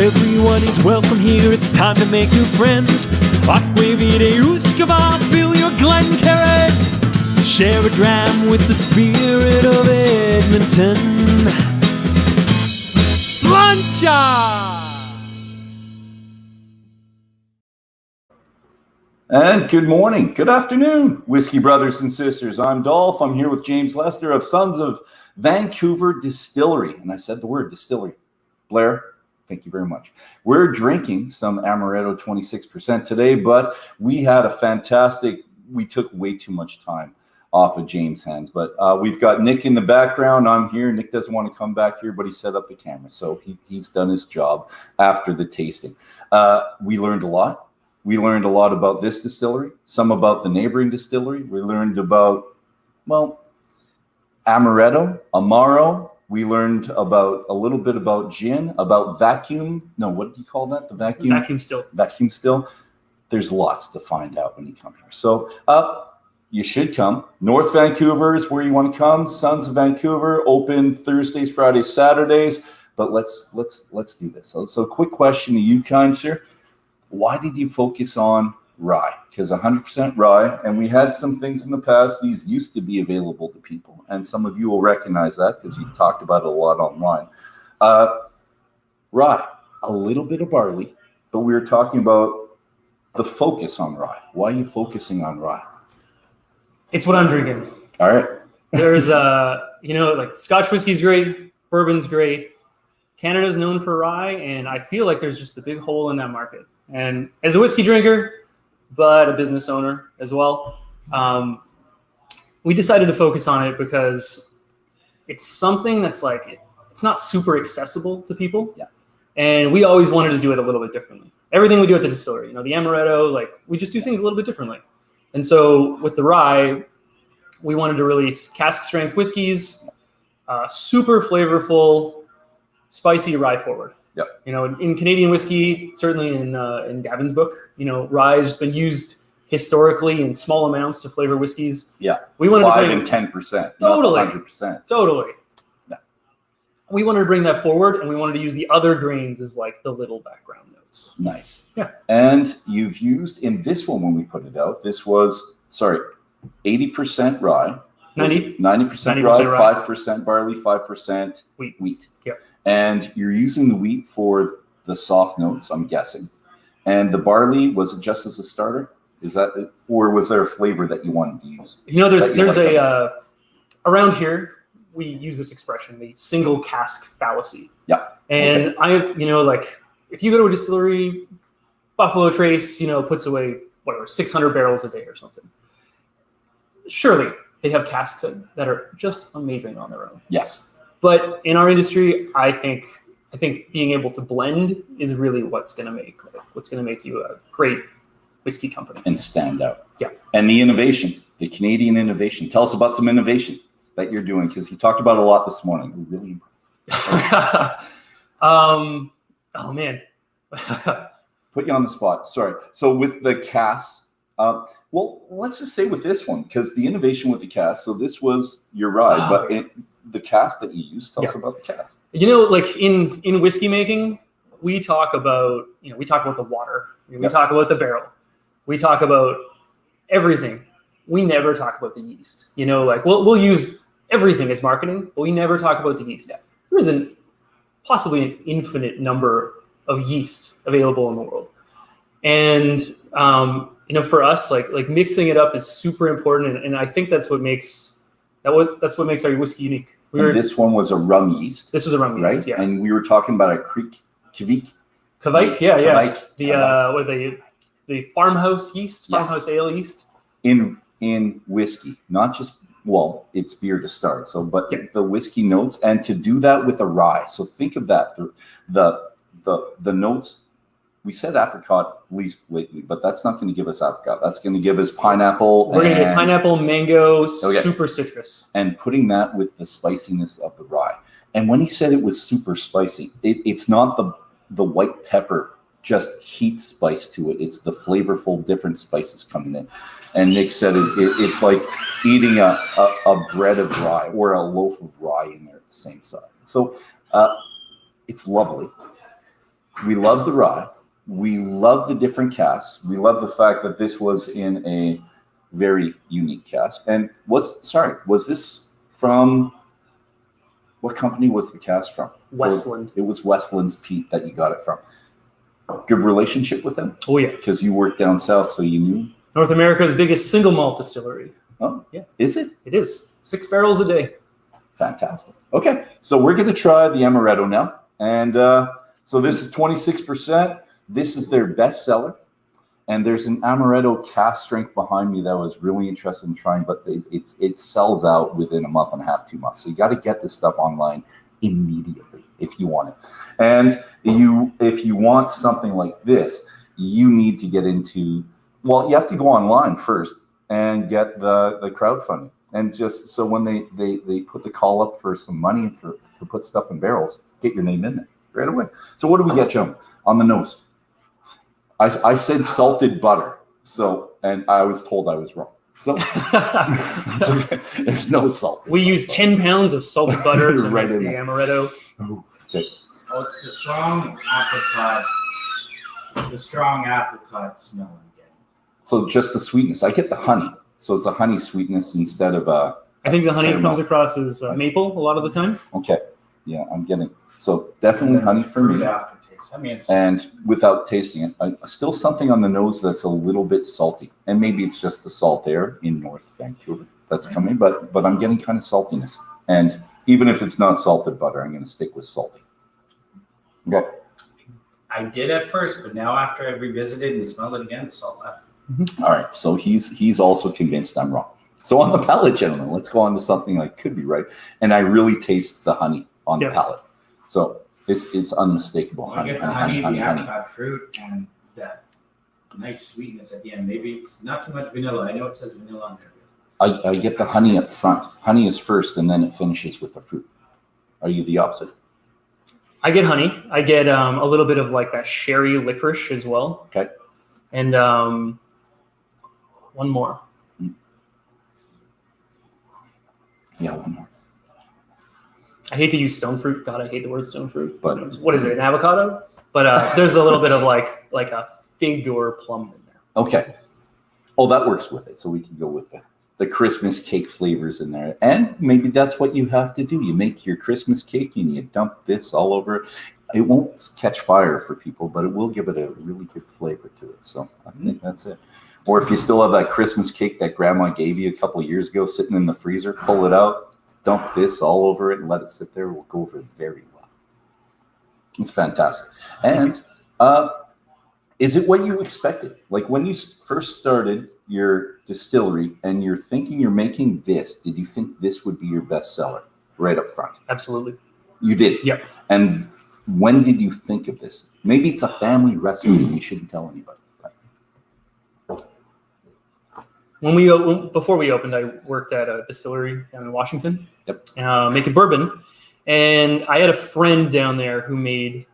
Everyone is welcome here, it's time to make new friends. Aquavide Uskava, fill your Glencairn. Share a dram with the spirit of Edmonton. Luncha! And good morning, good afternoon, whiskey brothers and sisters. I'm Dolph. I'm here with James Lester of Sons of Vancouver Distillery. And I said the word distillery. Blair, thank you very much. We're drinking some Amaretto 26% today, but we took way too much time off of James' hands. But we've got Nick in the background. I'm here. Nick doesn't want to come back here, but he set up the camera. So he's done his job after the tasting. We learned a lot. We learned a lot about this distillery, some about the neighboring distillery. We learned about, Amaretto, Amaro. We learned about a little bit about gin, about vacuum. No, what do you call that? The vacuum? Vacuum still. Vacuum still. There's lots to find out when you come here. So you should come. North Vancouver is where you want to come. Sons of Vancouver, open Thursdays, Fridays, Saturdays. But let's do this. So quick question to you, kind sir. Why did you focus on rye? Because 100% rye, and we had some things in the past. These used to be available to people, and some of you will recognize that because you've talked about it a lot online. Rye, a little bit of barley, but we were talking about the focus on rye. Why are you focusing on rye? It's what I'm drinking. All right. There's, like Scotch whiskey's great, bourbon's great. Canada's known for rye, and I feel like there's just a big hole in that market. And as a whiskey drinker, but a business owner as well, we decided to focus on it because it's something that's like, it's not super accessible to people. Yeah. And we always wanted to do it a little bit differently. Everything we do at the distillery, the Amaretto, we just do things a little bit differently. And so with the rye, we wanted to release cask strength whiskeys, super flavorful, spicy rye forward. Yep. In Canadian whiskey, certainly in Gavin's book, rye has been used historically in small amounts to flavor whiskeys. Yeah. We wanted 5 to and 10%. Totally. Not 100%. Totally. Yeah. We wanted to bring that forward, and we wanted to use the other grains as like the little background notes. Nice. Yeah. And you've used in this one when we put it out, this was 80% rye. 90% rye, 5% barley, 5% wheat. Yep. And you're using the wheat for the soft notes, I'm guessing. And the barley, was it just as a starter? Is that it? Or was there a flavor that you wanted to use? There's around here, we use this expression, the single cask fallacy. Yeah. And if you go to a distillery, Buffalo Trace, puts away, 600 barrels a day or something. Surely they have casks that are just amazing on their own. Yes. But in our industry, I think being able to blend is really what's going to make you a great whiskey company and stand out. Yeah. And the innovation, the Canadian innovation. Tell us about some innovation that you're doing, because you talked about a lot this morning. We're really impressed. Oh man. Put you on the spot. Sorry. So with the casks, let's just say with this one, because the innovation with the cask. So this was your rye, but the cask that you used. Tell us about the cask. In whiskey making, we talk about the water. We talk about the barrel. We talk about everything. We never talk about the yeast. We'll use everything as marketing, but we never talk about the yeast. Yeah. There is possibly an infinite number of yeast available in the world, and for us, like mixing it up is super important, and I think that's what makes our whiskey unique. This one was a rum yeast. This was a rum yeast, right? Yeah. And we were talking about a Kvik. Yeah. The farmhouse yeast, farmhouse ale yeast. In whiskey, not just it's beer to start. So, but the whiskey notes, and to do that with a rye. So think of that. The notes. We said apricot least lately, but that's not going to give us apricot. That's going to give us pineapple. We're going to get pineapple, mango, super citrus. And putting that with the spiciness of the rye. And when he said it was super spicy, it's not the white pepper just heat spice to it. It's the flavorful different spices coming in. And Nick said it's like eating a bread of rye or a loaf of rye in there at the same time. So it's lovely. We love the rye. We love the different casks. We love the fact that this was in a very unique cask. And was this from, what company was the cask from? Westland. It was Westland's peat that you got it from. Good relationship with them? Oh, yeah. Because you worked down south, so you knew? North America's biggest single malt distillery. Oh, yeah. Is it? It is. 6 barrels a day. Fantastic. Okay, so we're going to try the Amaretto now. And so this is 26%. This is their best seller. And there's an Amaretto cask strength behind me that I was really interested in trying, but it sells out within a month and a half, 2 months. So you got to get this stuff online immediately if you want it. And if you want something like this, you need to get into, well, you have to go online first and get the crowdfunding. And just so when they put the call up for some money to put stuff in barrels, get your name in there right away. So what do we get, Joan, on the nose? I said salted butter, and I was told I was wrong. So okay. There's no salt. We use 10 pounds of salted butter to right make the there. Amaretto. Oh, okay. Oh, it's the strong apricot smell I'm getting. So just the sweetness. I get the honey. So it's a honey sweetness instead of a. I think the honey caramel. comes across as maple a lot of the time. Okay. Yeah, I'm getting. So definitely honey for me. Aftertaste. I mean, And without tasting it, still something on the nose that's a little bit salty. And maybe it's just the salt air in North Vancouver that's coming, but I'm getting kind of saltiness. And even if it's not salted butter, I'm going to stick with salty. Okay. I did at first, but now after I revisited and smelled it again, the salt left. Mm-hmm. All right. So he's also convinced I'm wrong. So on the palate, gentlemen, let's go on to something like could be right. And I really taste the honey on the palate. So it's unmistakable. Well, I get the honey, the apricot fruit, and that nice sweetness at the end. Maybe it's not too much vanilla. I know it says vanilla on there. I get the honey up front. Honey is first, and then it finishes with the fruit. Are you the opposite? I get honey. I get a little bit of like that sherry licorice as well. Okay. And one more. Yeah, one more. I hate to use stone fruit. God, I hate the word stone fruit. But what is it, an avocado? But there's a little bit of like a fig or plum in there. Okay. Oh, that works with it. So we can go with the Christmas cake flavors in there. And maybe that's what you have to do. You make your Christmas cake and you dump this all over it. It won't catch fire for people, but it will give it a really good flavor to it. So I think that's it. Or if you still have that Christmas cake that grandma gave you a couple of years ago sitting in the freezer, pull it out, dump this all over it and let it sit there. It will go over very well. It's fantastic. And is it what you expected? Like when you first started your distillery and you're thinking you're making this, did you think this would be your best seller right up front? Absolutely. You did? Yep. And when did you think of this? Maybe it's a family recipe and you shouldn't tell anybody. Before we opened, I worked at a distillery down in Washington, making bourbon, and I had a friend down there who made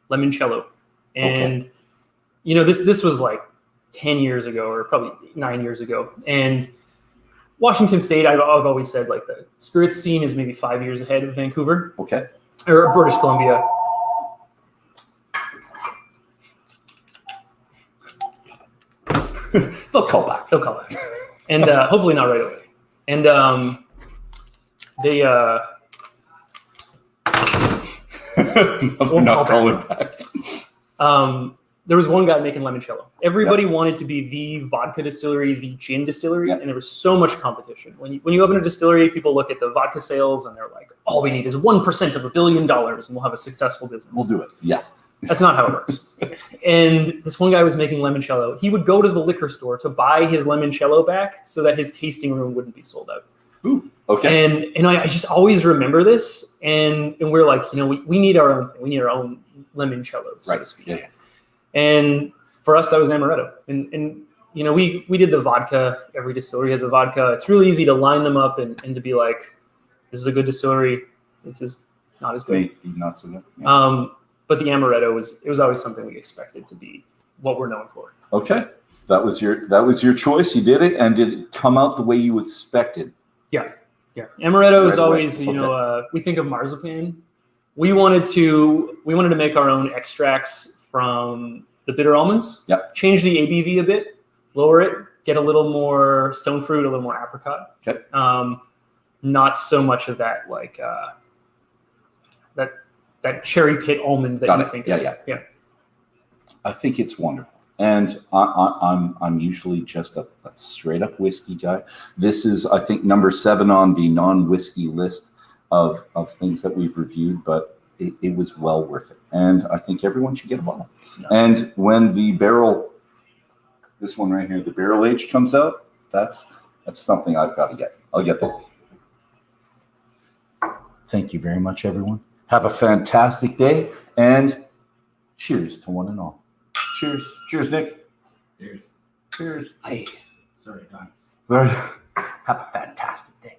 limoncello, and this was like 10 years ago, or probably 9 years ago, and Washington State, I've always said like the spirits scene is maybe 5 years ahead of Vancouver, or British Columbia. They'll call back. And hopefully not right away. And they we're not calling back. There was one guy making limoncello. Everybody wanted to be the vodka distillery, the gin distillery, and there was so much competition. When you open a distillery, people look at the vodka sales and they're like, all we need is 1% of $1 billion and we'll have a successful business. We'll do it. Yes. That's not how it works. And this one guy was making limoncello. He would go to the liquor store to buy his limoncello back so that his tasting room wouldn't be sold out. Ooh, okay. And I just always remember this. And we're like, we need our own thing. We need our own limoncello, so to speak. Yeah. And for us, that was Amaretto. And we did the vodka. Every distillery has a vodka. It's really easy to line them up and to be like, this is a good distillery. This is not as good. Maybe not so good. Yeah. But the Amaretto was always something we expected to be what we're known for. Okay. That was your choice. You did it, and did it come out the way you expected? Yeah. Amaretto is Right away. always, we think of marzipan we wanted to make our own extracts from the bitter almonds. Yep. Change the ABV a bit, lower it, get a little more stone fruit, a little more apricot. Okay. Not so much of that like that cherry pit almond that you think of. Yeah. I think it's wonderful. And I'm usually just a straight up whiskey guy. This is, I think, number 7 on the non-whiskey list of things that we've reviewed, but it was well worth it. And I think everyone should get a bottle. No. And when the barrel, this one right here, the barrel age comes out, that's something I've got to get. I'll get that. Thank you very much, everyone. Have a fantastic day, and cheers to one and all. Cheers. Cheers, Nick. Cheers. Cheers. Hey. Sorry, Don. Have a fantastic day.